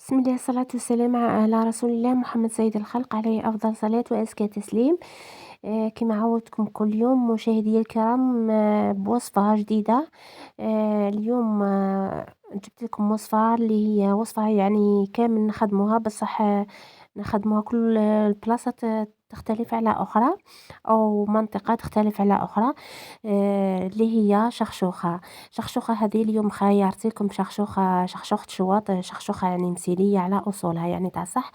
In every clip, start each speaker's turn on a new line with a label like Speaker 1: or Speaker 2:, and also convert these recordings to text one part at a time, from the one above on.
Speaker 1: بسم الله الصلاة والسلام على رسول الله محمد سيد الخلق عليه أفضل صلاة وأزكى تسليم. كما عودتكم كل يوم مشاهدي الكرام بوصفة جديدة. اليوم جبت لكم وصفة اللي هي وصفة يعني كامل نخدموها بصح نخدموها كل البلاصة تختلف على أخرى أو منطقة تختلف على أخرى. اللي هي شخشوخة. شخشوخة هذه اليوم خيرت لكم شخشوخة شواط، شخشوخة يعني مسيلية على أصولها يعني تاع صح.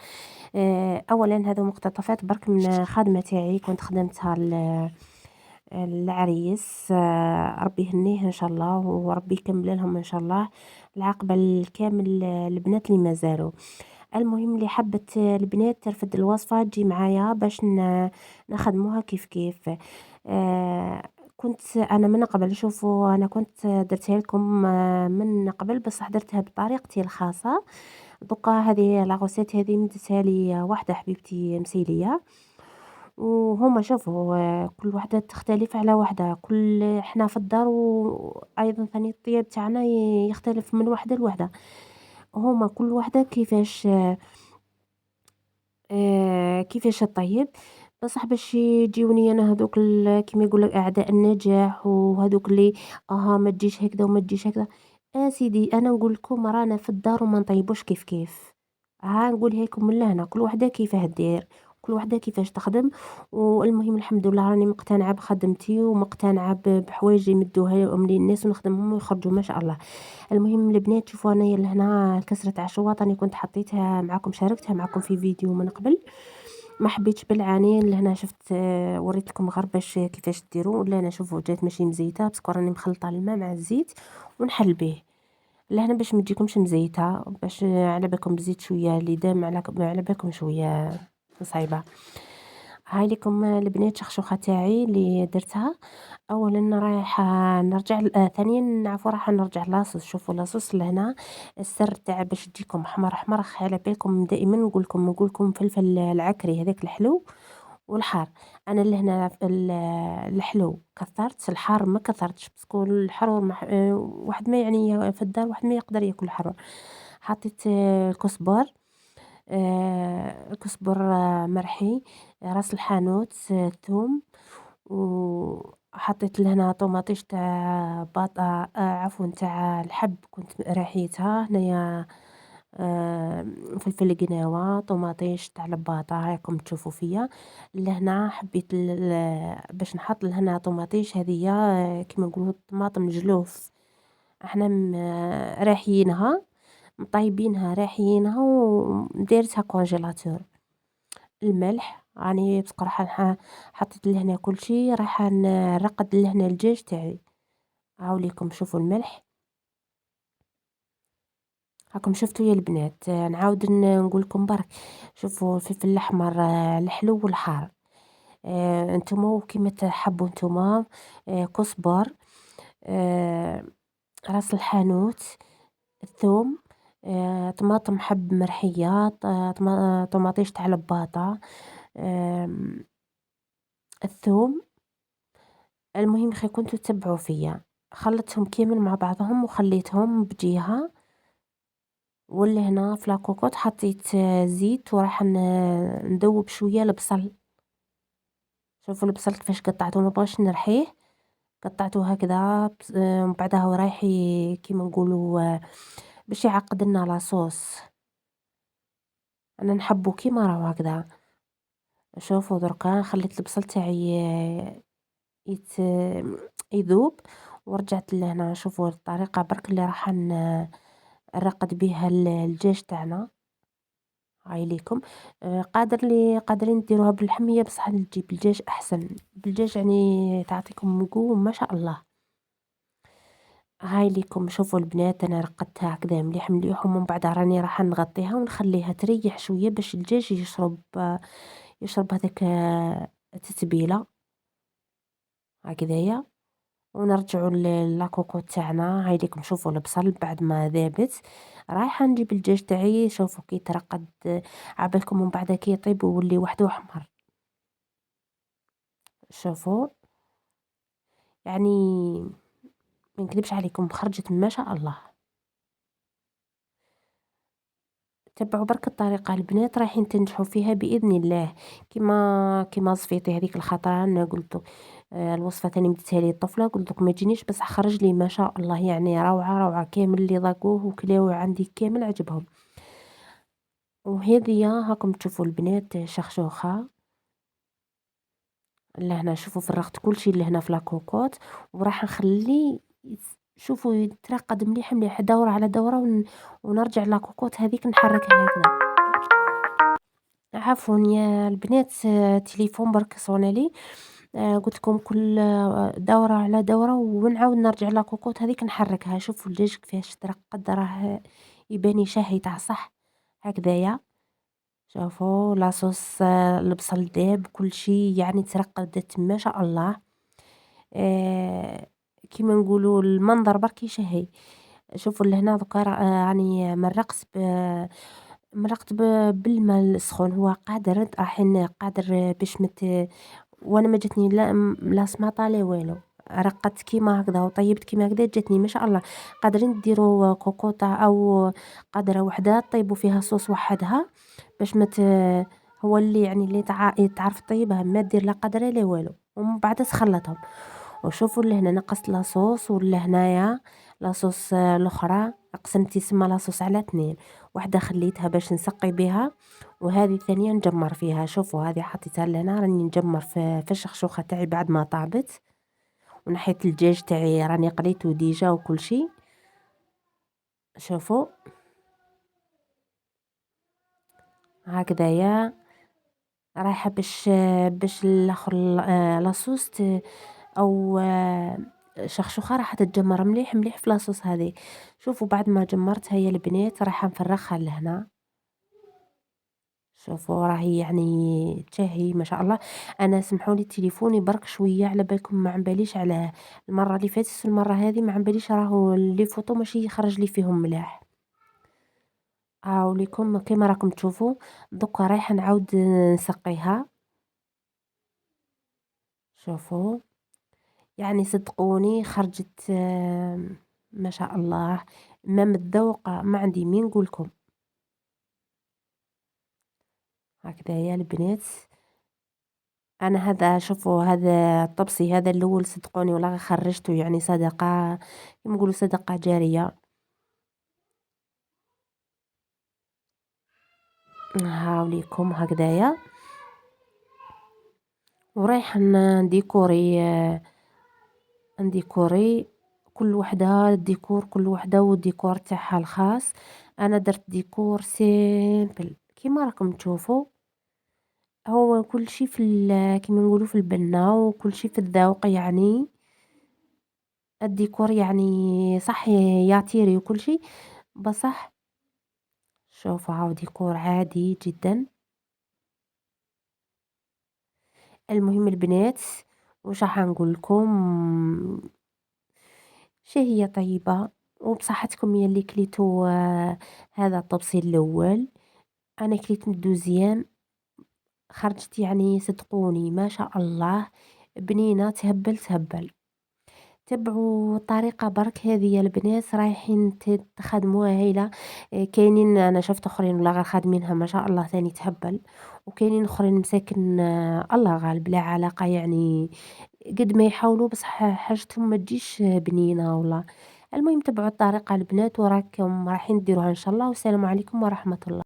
Speaker 1: أولا هذو مقتطفات برك من خادمة تاعي كنت خدمتها العريس. ربي يهنيه إن شاء الله وربي يكمل لهم إن شاء الله العقبة الكامل البنات اللي مازالوا. المهم اللي حبت البنات ترفد الوصفة تجي معايا باش نخدموها كيف كيف. آه، كنت انا من قبل شوفوا انا كنت درتها لكم من قبل بصح درتها بطريقتي الخاصة. دوكا هذه لاغوسيت هذه مدتها لي واحدة حبيبتي مسيلية، وهما شوفوا كل وحدة تختلف على وحدة، كل احنا في الدار وايضا ثاني الطياب تاعنا يختلف من وحدة لوحدة. هما كل وحدة كيفاش الطيب. بصح باش يجيوني انا هذوك كيما يقول لك اعداء النجاح وهذوك اللي ما تجيش هكذا وما تجيش هكذا. سيدي انا نقول لكم رانا في الدار وما نطيبوش كيف كيف. نقولها لكم من لهنا كل وحده كيفاه دير، كل وحده كيفاش تخدم. والمهم الحمد لله راني مقتنعه بخدمتي ومقتنعه بحوايج يمدوها لهم للناس ونخدمهم ويخرجوا ما شاء الله. المهم البنات شوفوا انايا لهنا كسرة عشوات راني كنت حطيتها معكم شاركتها معكم في فيديو من قبل. ما حبيتش بالعاني لهنا شفت وريتكم غير باش كيفاش ديروا ولا انا شوفوا جات ماشي مزيته باسكو راني مخلطه الماء مع الزيت ونحل به لهنا باش ما تجيكمش مزيته، باش على بالكم بزيت شويه اللي دام على بالكم شويه صايبه. هاي لكم البنات شخشوخه تاعي اللي درتها. اولا رايحه نرجع ثانيا عفوا راح نرجع لاصوص. شوفوا لاصوص لهنا السر تاع باش تجيكم حمر حمر على بالكم دائما نقولكم فلفل العكري هذاك الحلو والحار. انا لهنا الحلو كثرت الحار ما كثرتش باسكو الحار واحد ما يعني في الدار واحد ما يقدر ياكل الحار. حطيت كزبر، كزبر مرحي، راس الحانوت، ثوم، وحطيت لهنا طوماطيش تاع باطا عفوا تاع الحب كنت راحيتها هنايا. فلفل قناوة طوماطيش تاع الباطا هاكم تشوفوا فيا. لهنا حبيت باش نحط لهنا طوماطيش هذيا كيما نقولوا طماطم جلوف. احنا راحيينها مطيبينها راحيينها وديرتها كونجيلاتور. الملح راني بصراحة حطيت لهنا كل شيء راح نرقد لهنا الدجاج تاعي. هاوليكم شوفوا الملح هاكم شفتوا يا البنات. نعاود نقول لكم برك شوفوا الفلفل الاحمر الحلو والحار. انتم كيما تحبوا انتم. كزبر، آه راس الحانوت، الثوم، طماطم حب مرحية، طماطيش تاع الباطا، الثوم. المهم خي كنتو تتبعوا فيا. خلطتهم كامل مع بعضهم وخليتهم بجهة. واللي هنا في لاكوكوط حطيت زيت وراح ندوب شوية البصل. شوفوا البصل كيفاش قطعته ما بغاش نرحيه، قطعته هكذا من بعدها ورايحي كيما نقولوا باش يعقد لنا لاصوص. انا نحبه كيما راهو هكذا. شوفوا دركا خليت البصل تاعي يت... يذوب ورجعت لهنا. شوفوا الطريقة برك اللي راح نرقد بها الدجاج تاعنا. هاي ليكم قادرين ديروها باللحمية بصح تجيب بالدجاج احسن. بالدجاج يعني تعطيكم قوم ما شاء الله. هاي ليكم شوفوا البنات انا رقدتها هكذا مليح مليح ومن بعد راني راح نغطيها ونخليها تريح شوية باش الدجاج يشرب هذاك التتبيلة هكذايا. ونرجعوا لاكوكو تاعنا. هاي ليكم شوفوا البصل بعد ما ذابت رايحه نجيب الدجاج تاعي. شوفوا كي ترقد عبالكم من بعد كي يطيب ويولي وحده احمر. شوفوا يعني ما نكذبش عليكم خرجت ما شاء الله. تبعوا برك الطريقة البنات رايحين تنجحوا فيها بإذن الله. كيما صفيتي هذيك الخطرة أنا قلت الوصفة تاني مديتها لي الطفلة قلت لك ما تجينيش بس خرج لي ما شاء الله يعني روعة روعة كامل اللي ذاقوه وكلاو عندي كامل عجبهم. وهذه هاكم تشوفوا البنات شخشوخة لهنا شوفوا فرغت كلشي لهنا في لاكوكوط وراح نخليه شوفوا يترقد مليح مليح دورة على دورة ونرجع لاكوكوط هذيك نحركها هكذا. عفوا يا البنات تليفون برك صونالي قلت لكم كل دورة على دورة ونعاود نرجع لاكوكوط هذيك نحركها شوفوا الدجاج كيفاش ترقد راه يباني شاهي تاع صح هكذايا. شوفوا لاصوص البصل داب كلشي يعني ترقدت ما شاء الله. كيما نقولوا المنظر برك يشهي. شوفوا لهنا دوكا راني مرقت بالماء السخون هو قادر رايحين قادر باش وانا ما جاتني لا سماطه لا والو رقدت كيما هكذا وطيبت كيما هكذا جاتني ما شاء الله. قادرين ديروا كوكوطه او قادره وحده طيبوا فيها صوص وحدها باش هو اللي يعني اللي تعرف طيبها ما دير لا قادره لا والو ومن بعد تخلطهم. وشوفوا لهنا نقصت لاصوص ولا هنايا لاصوص الاخرى قسمت يسمى لاصوص على 2 وحده خليتها باش نسقي بها وهذه الثانيه نجمر فيها. شوفوا هذه حطيتها لهنا راني نجمر في الشخشوخه تاعي بعد ما طابت ونحيت الدجاج تاعي راني قليته ديجا وكل شيء. شوفوا هكذايا رايحه باش الاخر لاصوص او شخشوخة راح تتجمر مليح مليح في لاصوص هذه. شوفوا بعد ما جمرتها يا البنات راح نفرخها لهنا. شوفوا راهي يعني تشهي ما شاء الله. انا سمحوا لي تليفوني برك شويه على بالكم ما عمباليش على المره اللي فاتت المره هذه ما عمباليش راهو لي فوطو ماشي يخرج لي فيهم ملاح. هاوليكم كيما راكم تشوفوا دوكا رايحه نعاود نسقيها. شوفوا يعني صدقوني خرجت ما شاء الله ما الذوق ما عندي مين نقولكم. هكذا يا البنات انا هذا شوفوا هذا الطبسي هذا الاول صدقوني ولا خرجته يعني صدقه كما نقولوا صدقه جاريه. هاوليكم هكذايا ورايحه نديكوري كل وحده الديكور كل وحده والديكور تاعها الخاص. انا درت ديكور سيمبل كيما راكم تشوفوا هو كل شيء كيما نقولوا في البنة وكل شيء في الذوق يعني الديكور يعني صح يعطيري وكل شيء بصح. شوفوا هاو ديكور عادي جدا. المهم البنات وش راح نقول لكم شهية طيبة وبصحتكم يلي كليتوا هذا الطبسي الاول. انا كليت من الدوزيام خرجت يعني صدقوني ما شاء الله بنينة تهبل تهبل. تبعوا الطريقة برك هذه يا البنات رايحين تخدموها هيلة. كاينين انا شفت اخرين ولا غير خادمينها ما شاء الله ثاني تهبل وكاينين اخرين مساكن الله غالب لا علاقة يعني قد ما يحاولوا بس حاجتهم ما تجيش بنينة والله. المهم تبعوا الطريقة البنات وراكم رايحين ديروها ان شاء الله والسلام عليكم ورحمة الله.